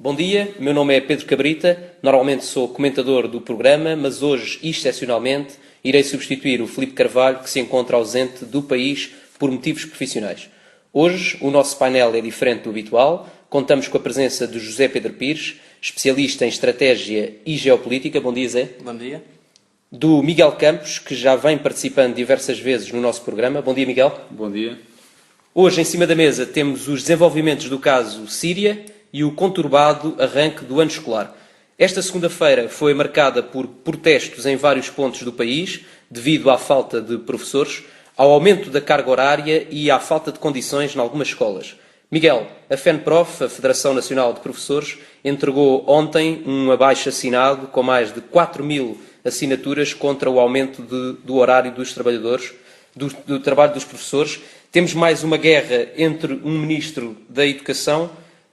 Bom dia, meu nome é Pedro Cabrita, normalmente sou comentador do programa, mas hoje, excepcionalmente, irei substituir o Filipe Carvalho, que se encontra ausente do país por motivos profissionais. Hoje, o nosso painel é diferente do habitual, contamos com a presença de José Pedro Pires, especialista em estratégia e geopolítica. Bom dia, Zé. Bom dia. Do Miguel Campos, que já vem participando diversas vezes no nosso programa. Bom dia, Miguel. Bom dia. Hoje, em cima da mesa, temos os desenvolvimentos do caso Síria e o conturbado arranque do ano escolar. Esta segunda-feira foi marcada por protestos em vários pontos do país, devido à falta de professores, ao aumento da carga horária e à falta de condições em algumas escolas. Miguel, a FENPROF, a Federação Nacional de Professores, entregou ontem um abaixo-assinado com mais de 4.000 assinaturas contra o aumento do horário dos trabalhadores, do trabalho dos professores. Temos mais uma guerra entre um Ministro da Educação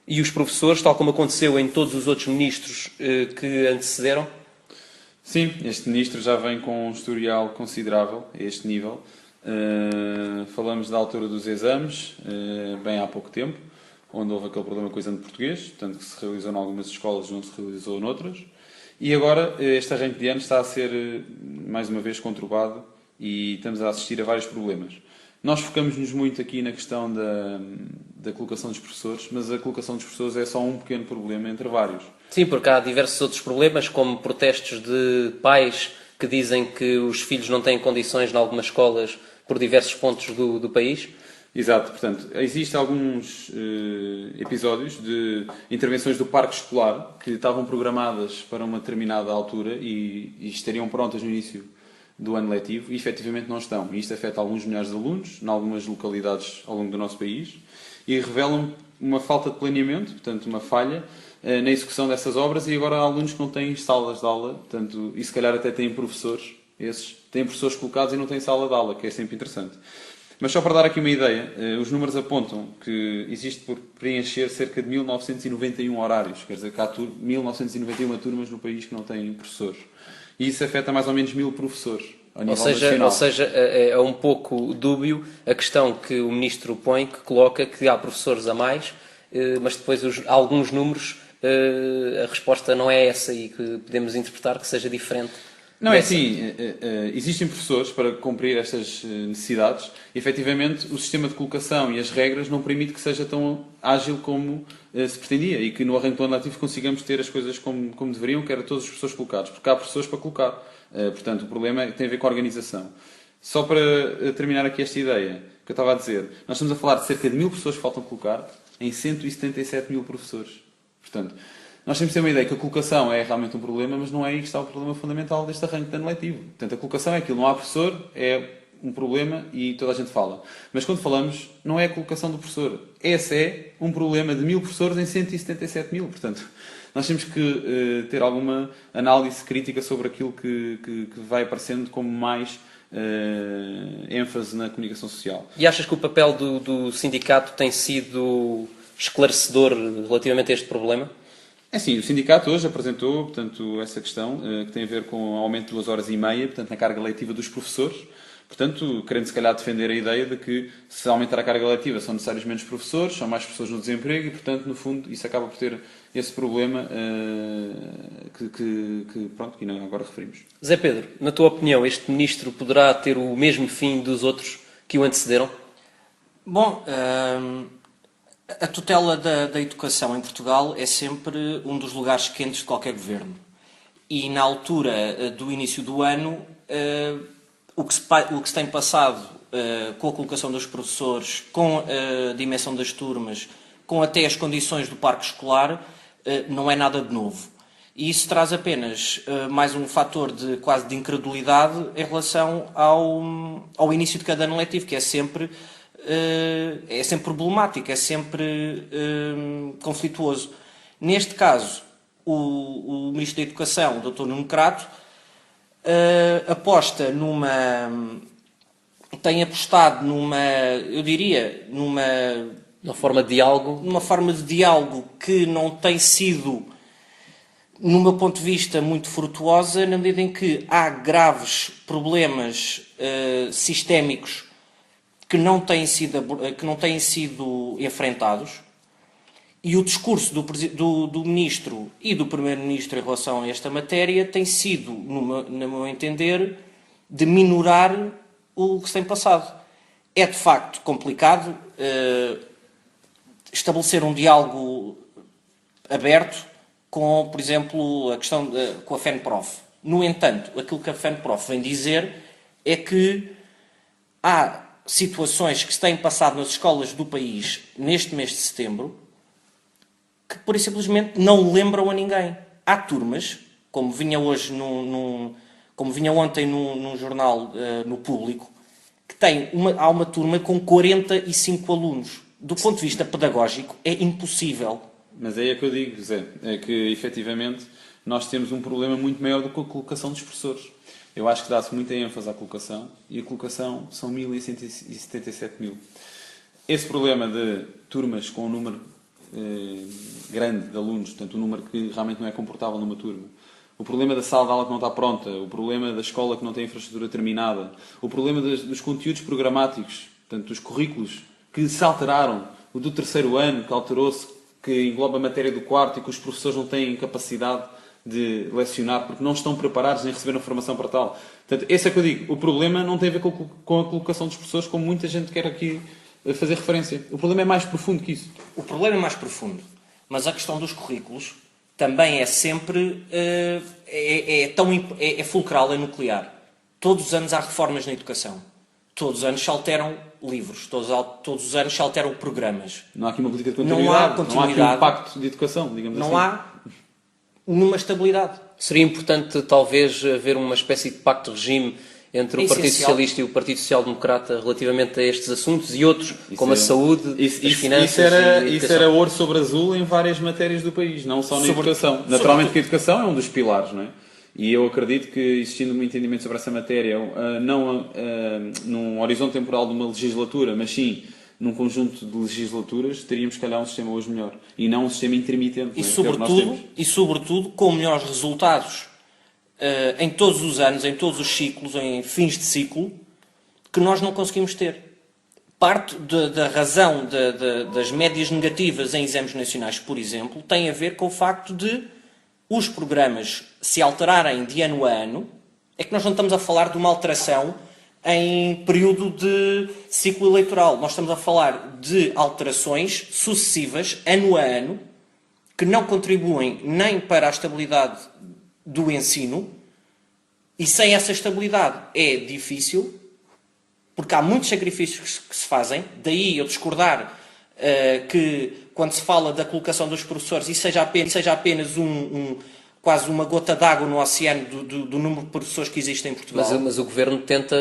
e os professores, tal como aconteceu em todos os outros ministros que antecederam? Sim, este ministro já vem com um historial considerável a este nível. Falamos da altura dos exames, bem há pouco tempo, onde houve aquele problema com o exame de português, tanto que se realizou em algumas escolas, não se realizou noutras. E agora este arranque de ano está a ser, mais uma vez, conturbado e estamos a assistir a vários problemas. Nós focamos-nos muito aqui na questão da colocação dos professores, mas a colocação dos professores é só um pequeno problema entre vários. Sim, porque há diversos outros problemas, como protestos de pais que dizem que os filhos não têm condições em algumas escolas por diversos pontos do país. Exato, portanto, existem alguns episódios de intervenções do parque escolar que estavam programadas para uma determinada altura e estariam prontas no início do ano letivo e efetivamente não estão. E isto afeta alguns milhares de alunos, em algumas localidades ao longo do nosso país, e revelam uma falta de planeamento, portanto uma falha na execução dessas obras, e agora há alunos que não têm salas de aula, portanto, e se calhar até têm professores, esses têm professores colocados e não têm sala de aula, que é sempre interessante. Mas só para dar aqui uma ideia, os números apontam que existe por preencher cerca de 1991 horários, quer dizer que há 1991 turmas no país que não têm professores. E isso afeta mais ou menos 1.000 professores a nível nacional. Ou seja, é um pouco dúbio a questão que o Ministro põe, que coloca que há professores a mais, mas depois alguns números, a resposta não é essa e que podemos interpretar que seja diferente. Não, é assim, existem professores para cumprir estas necessidades e, efetivamente, o sistema de colocação e as regras não permite que seja tão ágil como se pretendia e que no arranque do ano letivo consigamos ter as coisas como deveriam, que era todos os professores colocados, porque há professores para colocar. Portanto, o problema tem a ver com a organização. Só para terminar aqui esta ideia que eu estava a dizer, nós estamos a falar de cerca de 1.000 pessoas que faltam colocar em 177.000 professores. Portanto, nós temos que ter uma ideia que a colocação é realmente um problema, mas não é aí que está o problema fundamental deste arranque de ano letivo. Portanto, a colocação é aquilo, não há professor, é um problema e toda a gente fala. Mas quando falamos, não é a colocação do professor. Esse é um problema de 1.000 professores em 177.000. Portanto, nós temos que ter alguma análise crítica sobre aquilo que vai aparecendo como mais ênfase na comunicação social. E achas que o papel do sindicato tem sido esclarecedor relativamente a este problema? É sim, o sindicato hoje apresentou, portanto, essa questão que tem a ver com o aumento de 2 horas e meia, portanto, na carga letiva dos professores. Portanto, querendo se calhar defender a ideia de que se aumentar a carga letiva são necessários menos professores, são mais pessoas no desemprego e, portanto, no fundo, isso acaba por ter esse problema que agora referimos. Zé Pedro, na tua opinião, este ministro poderá ter o mesmo fim dos outros que o antecederam? Bom, a tutela da educação em Portugal é sempre um dos lugares quentes de qualquer governo. E na altura do início do ano, o que se tem passado com a colocação dos professores, com a dimensão das turmas, com até as condições do parque escolar, não é nada de novo. E isso traz apenas mais um fator quase de incredulidade em relação ao início de cada ano letivo, que é sempre problemático, é sempre conflituoso. Neste caso, o Ministro da Educação, o Dr. Nuno Crato, tem apostado numa forma de diálogo? Numa forma de diálogo que não tem sido, no meu ponto de vista, muito frutuosa, na medida em que há graves problemas sistémicos que não têm sido enfrentados E o discurso do Ministro e do Primeiro-Ministro em relação a esta matéria tem sido, no meu entender, de minorar o que se tem passado. É de facto complicado estabelecer um diálogo aberto com, por exemplo, a questão com a FENPROF. No entanto, aquilo que a FENPROF vem dizer é que há situações que se têm passado nas escolas do país neste mês de setembro que, pura e simplesmente, não lembram a ninguém. Há turmas, como vinha hoje como vinha ontem num jornal no Público, que há uma turma com 45 alunos. Do ponto de vista pedagógico, é impossível. Mas aí é que eu digo, Zé, é que, efetivamente, nós temos um problema muito maior do que a colocação dos professores. Eu acho que dá-se muita ênfase à colocação, e a colocação são 1.177.000. Esse problema de turmas com um número grande de alunos, portanto, um número que realmente não é comportável numa turma, o problema da sala de aula que não está pronta, o problema da escola que não tem infraestrutura terminada, o problema dos conteúdos programáticos, portanto, dos currículos que se alteraram, o do terceiro ano, que alterou-se, que engloba a matéria do quarto e que os professores não têm capacidade de lecionar porque não estão preparados nem receberam formação para tal. Portanto, esse é que eu digo. O problema não tem a ver com a colocação dos professores, como muita gente quer aqui fazer referência. O problema é mais profundo que isso. O problema é mais profundo. Mas a questão dos currículos também é sempre é fulcral, é nuclear. Todos os anos há reformas na educação. Todos os anos se alteram livros. Todos os anos se alteram programas. Não há aqui uma política de continuidade. Não há aqui um pacto de educação, digamos assim. Não há nenhuma estabilidade. Seria importante, talvez, haver uma espécie de pacto de regime entre o Partido Socialista e o Partido Social Democrata relativamente a estes assuntos e outros, como a saúde, as finanças e a educação. Isso era ouro sobre azul em várias matérias do país, não só na educação. Naturalmente que a educação é um dos pilares, não é? E eu acredito que, existindo um entendimento sobre essa matéria, não num horizonte temporal de uma legislatura, mas sim num conjunto de legislaturas, teríamos, se calhar, um sistema hoje melhor. E não um sistema intermitente. E, sobretudo, com melhores resultados em todos os anos, em todos os ciclos, em fins de ciclo, que nós não conseguimos ter. Parte da razão das médias negativas em exames nacionais, por exemplo, tem a ver com o facto de os programas se alterarem de ano a ano. É que nós não estamos a falar de uma alteração em período de ciclo eleitoral. Nós estamos a falar de alterações sucessivas, ano a ano, que não contribuem nem para a estabilidade do ensino, e sem essa estabilidade é difícil, porque há muitos sacrifícios que se fazem. Daí eu discordar que, quando se fala da colocação dos professores, isso seja apenas quase uma gota d'água no oceano do número de professores que existem em Portugal. Mas o Governo tenta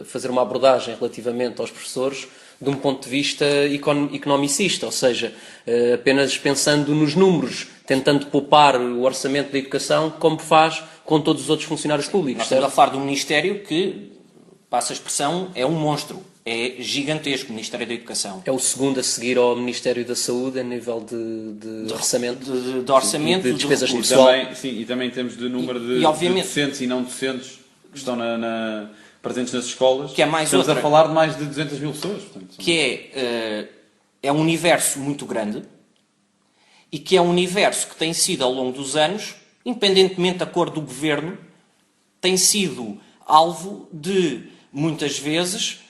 fazer uma abordagem relativamente aos professores de um ponto de vista economicista, ou seja, apenas pensando nos números, tentando poupar o orçamento da educação, como faz com todos os outros funcionários públicos. Nós estamos a falar de um Ministério que, passa a expressão, é um monstro. É gigantesco, o Ministério da Educação. É o segundo a seguir ao Ministério da Saúde a nível de orçamento. De orçamento, de despesas de pessoal. E também temos de número de docentes e não docentes que estão presentes nas escolas. Que é mais Estamos outra, a falar de mais de 200 mil pessoas. Portanto, que é um universo muito grande e que é um universo que tem sido, ao longo dos anos, independentemente da cor do governo, tem sido alvo de, muitas vezes,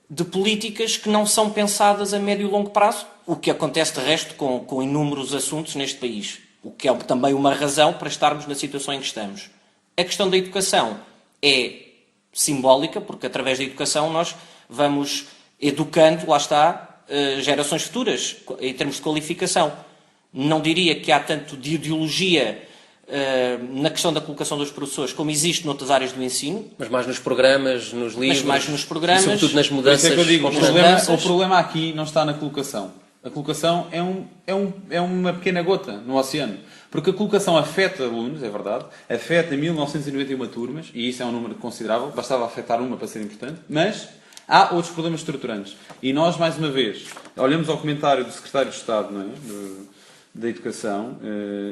de políticas que não são pensadas a médio e longo prazo, o que acontece de resto com inúmeros assuntos neste país, o que é também uma razão para estarmos na situação em que estamos. A questão da educação é simbólica, porque através da educação nós vamos educando, lá está, gerações futuras, em termos de qualificação. Não diria que há tanto de ideologia na questão da colocação dos professores, como existe noutras áreas do ensino. Mas mais nos programas, nos livros. Mas mais nos programas. E sobretudo nas mudanças. É que eu digo, o problema aqui não está na colocação. A colocação é uma pequena gota no oceano. Porque a colocação afeta alunos, é verdade, afeta 1991 turmas, e isso é um número considerável, bastava afetar uma para ser importante, mas há outros problemas estruturantes. E nós, mais uma vez, olhamos ao comentário do Secretário de Estado, não é? Da Educação,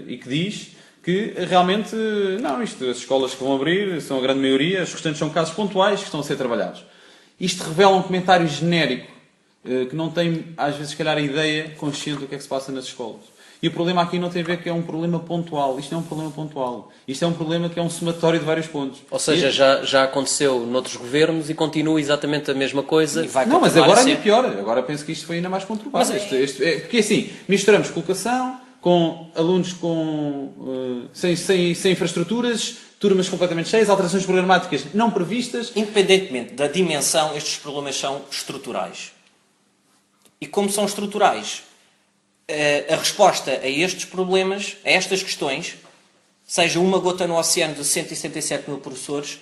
e que diz que realmente, as escolas que vão abrir são a grande maioria, os restantes são casos pontuais que estão a ser trabalhados. Isto revela um comentário genérico que não têm, às vezes, se calhar, a ideia consciente do que é que se passa nas escolas. E o problema aqui não tem a ver que é um problema pontual. Isto não é um problema pontual. Isto é um problema que é um somatório de vários pontos. Ou seja, já aconteceu noutros governos e continua exatamente a mesma coisa. E vai Não, mas continuar agora a ser. ainda pior. Agora penso que isto foi ainda mais conturbado. Porque assim, misturamos colocação com alunos sem infraestruturas, turmas completamente cheias, alterações programáticas não previstas. Independentemente da dimensão, estes problemas são estruturais. E como são estruturais, a resposta a estes problemas, a estas questões, seja uma gota no oceano de 167 mil professores,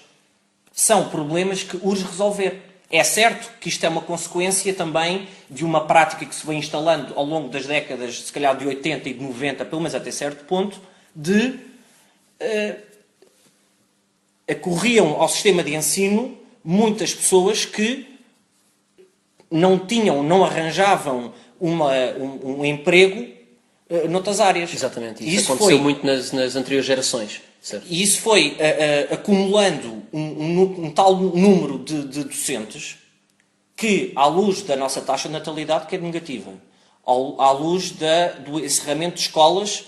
são problemas que urge resolver. É certo que isto é uma consequência também de uma prática que se foi instalando ao longo das décadas, se calhar de 80 e de 90, pelo menos até certo ponto, de acorriam ao sistema de ensino muitas pessoas que não arranjavam um emprego noutras áreas. Exatamente. Isso aconteceu muito nas anteriores gerações. Certo. E isso foi acumulando um tal número de docentes que, à luz da nossa taxa de natalidade, que é negativa, à luz do encerramento de escolas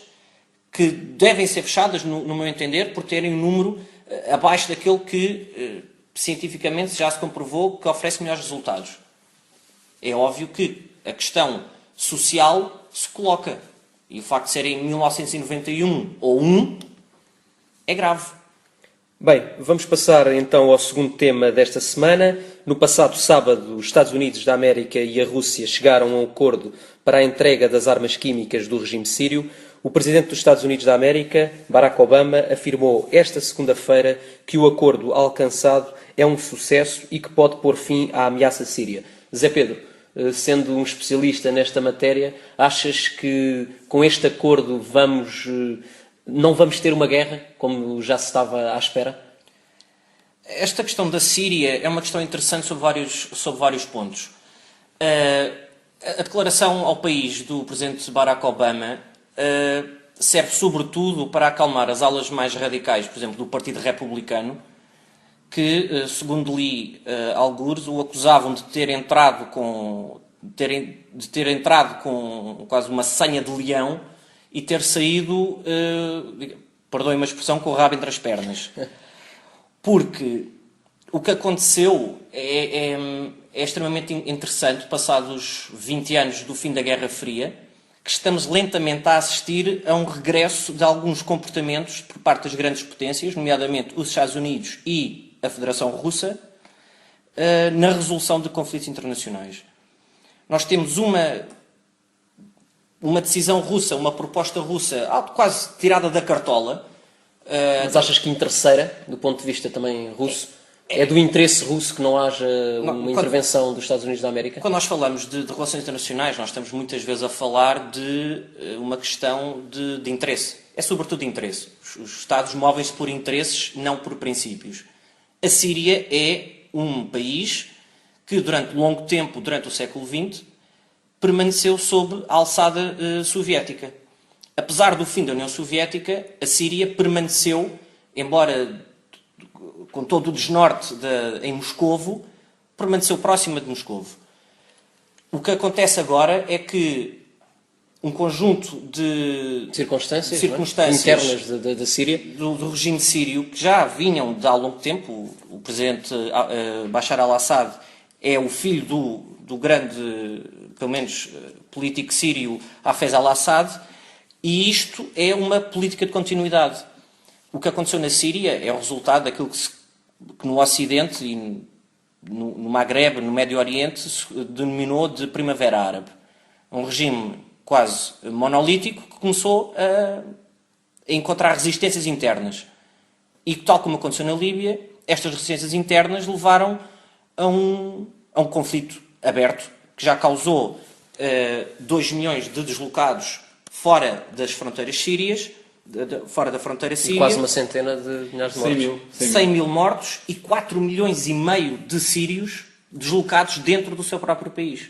que devem ser fechadas, no meu entender, por terem um número abaixo daquele que cientificamente já se comprovou que oferece melhores resultados. É óbvio que a questão social se coloca. E o facto de ser em 1991 ou 1 é grave. Bem, vamos passar então ao segundo tema desta semana. No passado sábado, os Estados Unidos da América e a Rússia chegaram a um acordo para a entrega das armas químicas do regime sírio. O presidente dos Estados Unidos da América, Barack Obama, afirmou esta segunda-feira que o acordo alcançado é um sucesso e que pode pôr fim à ameaça síria. Zé Pedro, sendo um especialista nesta matéria, achas que com este acordo não vamos ter uma guerra, como já se estava à espera? Esta questão da Síria é uma questão interessante sobre vários pontos. A declaração ao país do presidente Barack Obama serve sobretudo para acalmar as alas mais radicais, por exemplo, do Partido Republicano, que, segundo li algures, o acusavam de ter entrado com quase uma senha de leão e ter saído, perdoem-me a expressão, com o rabo entre as pernas. Porque o que aconteceu é extremamente interessante, passados 20 anos do fim da Guerra Fria, que estamos lentamente a assistir a um regresso de alguns comportamentos por parte das grandes potências, nomeadamente os Estados Unidos e a Federação Russa, na resolução de conflitos internacionais. Nós temos uma decisão russa, uma proposta russa, quase tirada da cartola. Mas achas que interesseira, do ponto de vista também russo? É do interesse russo que não haja uma intervenção dos Estados Unidos da América? Quando nós falamos de relações internacionais, nós estamos muitas vezes a falar de uma questão de interesse. É sobretudo de interesse. Os Estados movem-se por interesses, não por princípios. A Síria é um país que durante longo tempo, durante o século XX, permaneceu sob a alçada soviética. Apesar do fim da União Soviética, a Síria permaneceu, embora com todo o desnorte em Moscovo, permaneceu próxima de Moscovo. O que acontece agora é que um conjunto de circunstâncias internas da Síria, do regime sírio, que já vinham de há longo tempo. O presidente Bashar al-Assad é o filho do grande, pelo menos, político sírio Hafez al-Assad, e isto é uma política de continuidade. O que aconteceu na Síria é o resultado daquilo que no Ocidente e no Magreb, no Médio Oriente, se denominou de Primavera Árabe. Um regime quase monolítico que começou a encontrar resistências internas. E, tal como aconteceu na Líbia, estas resistências internas levaram a um conflito aberto que já causou 2 milhões de deslocados fora das fronteiras sírias, fora da fronteira síria. E quase uma centena de milhares de mortos. 100 mil mortos e 4 milhões e meio de sírios deslocados dentro do seu próprio país.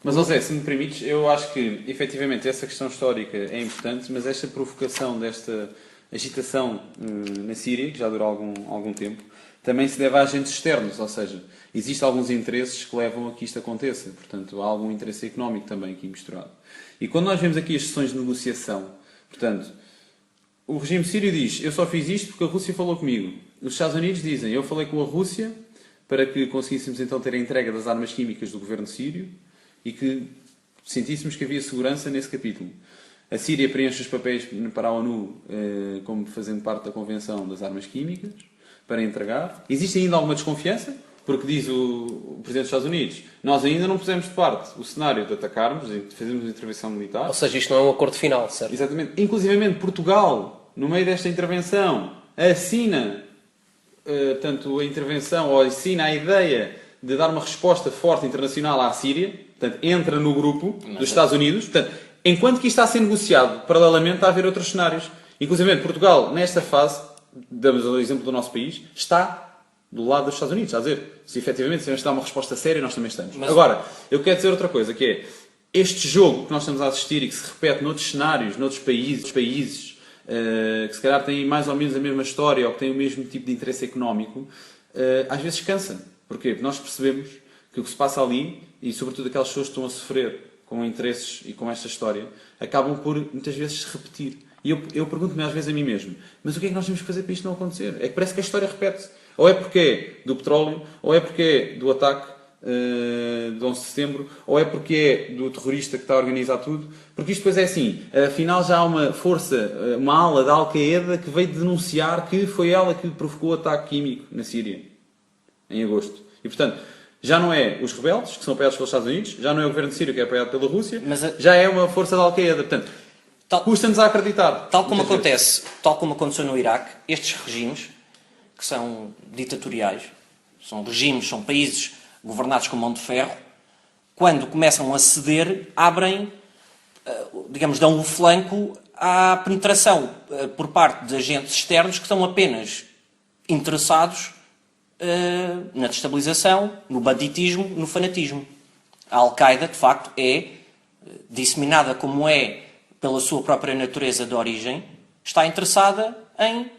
Mas, José, se me permites, eu acho que, efetivamente, essa questão histórica é importante, mas esta provocação desta agitação na Síria, que já dura algum tempo, também se deve a agentes externos, ou seja, existem alguns interesses que levam a que isto aconteça. Portanto, há algum interesse económico também aqui misturado. E quando nós vemos aqui as sessões de negociação, portanto, o regime sírio diz, eu só fiz isto porque a Rússia falou comigo. Os Estados Unidos dizem, eu falei com a Rússia para que conseguíssemos então ter a entrega das armas químicas do governo sírio e que sentíssemos que havia segurança nesse capítulo. A Síria preenche os papéis para a ONU como fazendo parte da Convenção das Armas Químicas para entregar. Existe ainda alguma desconfiança? Porque diz o Presidente dos Estados Unidos, nós ainda não pusemos de parte o cenário de atacarmos e de fazermos uma intervenção militar. Ou seja, isto não é um acordo final, certo? Exatamente. Inclusivamente Portugal, no meio desta intervenção, assina tanto a intervenção ou assina a ideia de dar uma resposta forte internacional à Síria. Portanto, entra no grupo dos Estados Unidos. Portanto, enquanto que isto está a ser negociado, paralelamente está a haver outros cenários. Inclusive Portugal, nesta fase, damos o exemplo do nosso país, está do lado dos Estados Unidos. Está a dizer, se efetivamente se dar uma resposta séria, nós também estamos. Mas agora, eu quero dizer outra coisa, que é este jogo que nós estamos a assistir e que se repete noutros cenários, noutros países que se calhar têm mais ou menos a mesma história ou que têm o mesmo tipo de interesse económico, às vezes cansa. Porquê? Porque nós percebemos que o que se passa ali, e sobretudo aquelas pessoas que estão a sofrer com interesses e com esta história, acabam por muitas vezes se repetir. E eu pergunto-me às vezes a mim mesmo, mas o que é que nós temos que fazer para isto não acontecer? É que parece que a história repete-se. Ou é porque é do petróleo, ou é porque é do ataque de 11 de setembro, ou é porque é do terrorista que está a organizar tudo. Porque isto depois é assim, afinal já há uma força, uma ala da Al-Qaeda que veio denunciar que foi ela que provocou o ataque químico na Síria, em agosto. E portanto, já não é os rebeldes, que são apoiados pelos Estados Unidos, já não é o governo de Síria, que é apoiado pela Rússia, já é uma força da Al-Qaeda. Portanto, custa-nos a acreditar. Tal como aconteceu no Iraque, estes regimes, que são ditatoriais, são regimes, são países governados com mão de ferro, quando começam a ceder, abrem, digamos, dão o flanco à penetração por parte de agentes externos que estão apenas interessados na destabilização, no banditismo, no fanatismo. A Al-Qaeda, de facto, é disseminada como é pela sua própria natureza de origem, está interessada em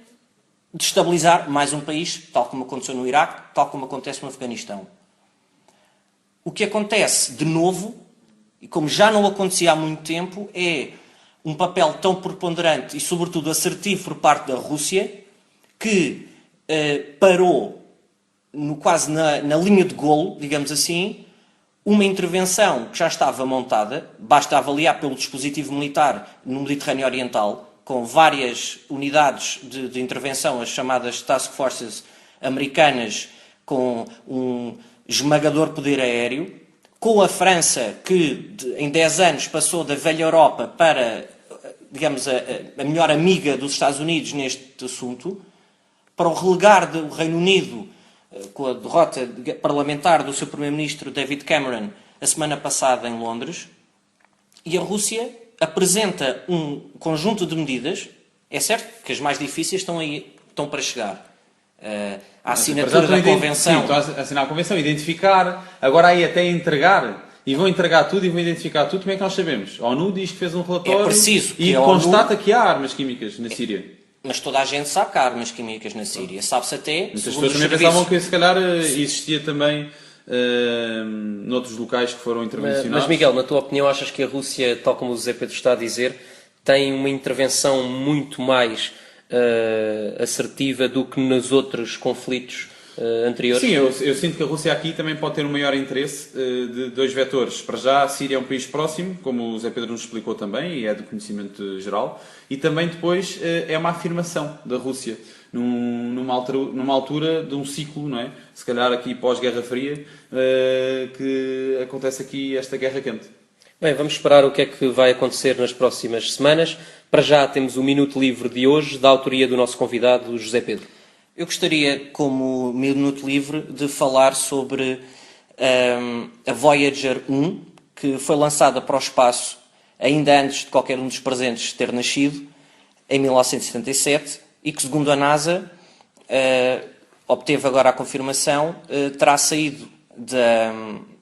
destabilizar mais um país, tal como aconteceu no Iraque, tal como acontece no Afeganistão. O que acontece, de novo, e como já não acontecia há muito tempo, é um papel tão preponderante e, sobretudo, assertivo por parte da Rússia, que parou quase na linha de golo, digamos assim, uma intervenção que já estava montada, basta avaliar pelo dispositivo militar no Mediterrâneo Oriental, com várias unidades de intervenção, as chamadas Task Forces americanas, com um esmagador poder aéreo, com a França, que em 10 anos passou da velha Europa para, digamos, a melhor amiga dos Estados Unidos neste assunto, para o relegar do Reino Unido, com a derrota parlamentar do seu primeiro-ministro David Cameron a semana passada em Londres, e a Rússia apresenta um conjunto de medidas. É certo que as mais difíceis estão para chegar. A assinatura da Convenção. Sim, estão a assinar a Convenção, identificar, agora aí até entregar, e vão entregar tudo e vão identificar tudo. Como é que nós sabemos? A ONU diz que fez um relatório e constata que há armas químicas na Síria. Mas toda a gente sabe que há armas químicas na Síria. Sabe-se até... Muitas pessoas também pensavam que se calhar existia também noutros locais que foram intervencionados. Mas Miguel, na tua opinião, achas que a Rússia, tal como o José Pedro está a dizer, tem uma intervenção muito mais assertiva do que nos outros conflitos anteriores? Sim, eu sinto que a Rússia aqui também pode ter um maior interesse de dois vetores. Para já, a Síria é um país próximo, como o José Pedro nos explicou também, e é do conhecimento geral, e também depois é uma afirmação da Rússia numa altura de um ciclo, não é? Se calhar aqui pós-Guerra Fria, que acontece aqui esta guerra quente. Bem, vamos esperar o que é que vai acontecer nas próximas semanas. Para já temos o Minuto Livre de hoje, da autoria do nosso convidado, José Pedro. Eu gostaria, como Minuto Livre, de falar sobre a Voyager 1, que foi lançada para o espaço ainda antes de qualquer um dos presentes ter nascido, em 1977, e que, segundo a NASA, obteve agora a confirmação, terá saído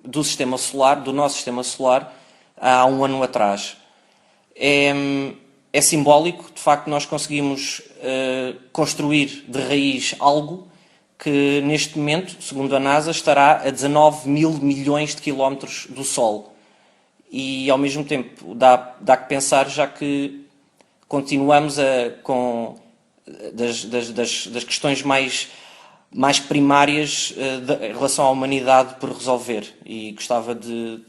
do sistema solar, do nosso sistema solar, há um ano atrás. É simbólico, de facto, nós conseguimos construir de raiz algo que neste momento, segundo a NASA, estará a 19 mil milhões de quilómetros do Sol. E ao mesmo tempo dá que pensar, já que continuamos das questões mais primárias em relação à humanidade por resolver. E gostava de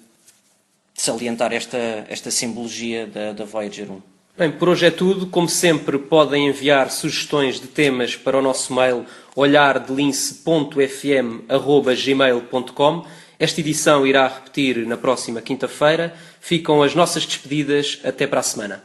salientar esta simbologia da Voyager 1. Bem, por hoje é tudo. Como sempre, podem enviar sugestões de temas para o nosso mail olhardelince.fm@gmail.com. Esta edição irá repetir na próxima quinta-feira. Ficam as nossas despedidas. Até para a semana.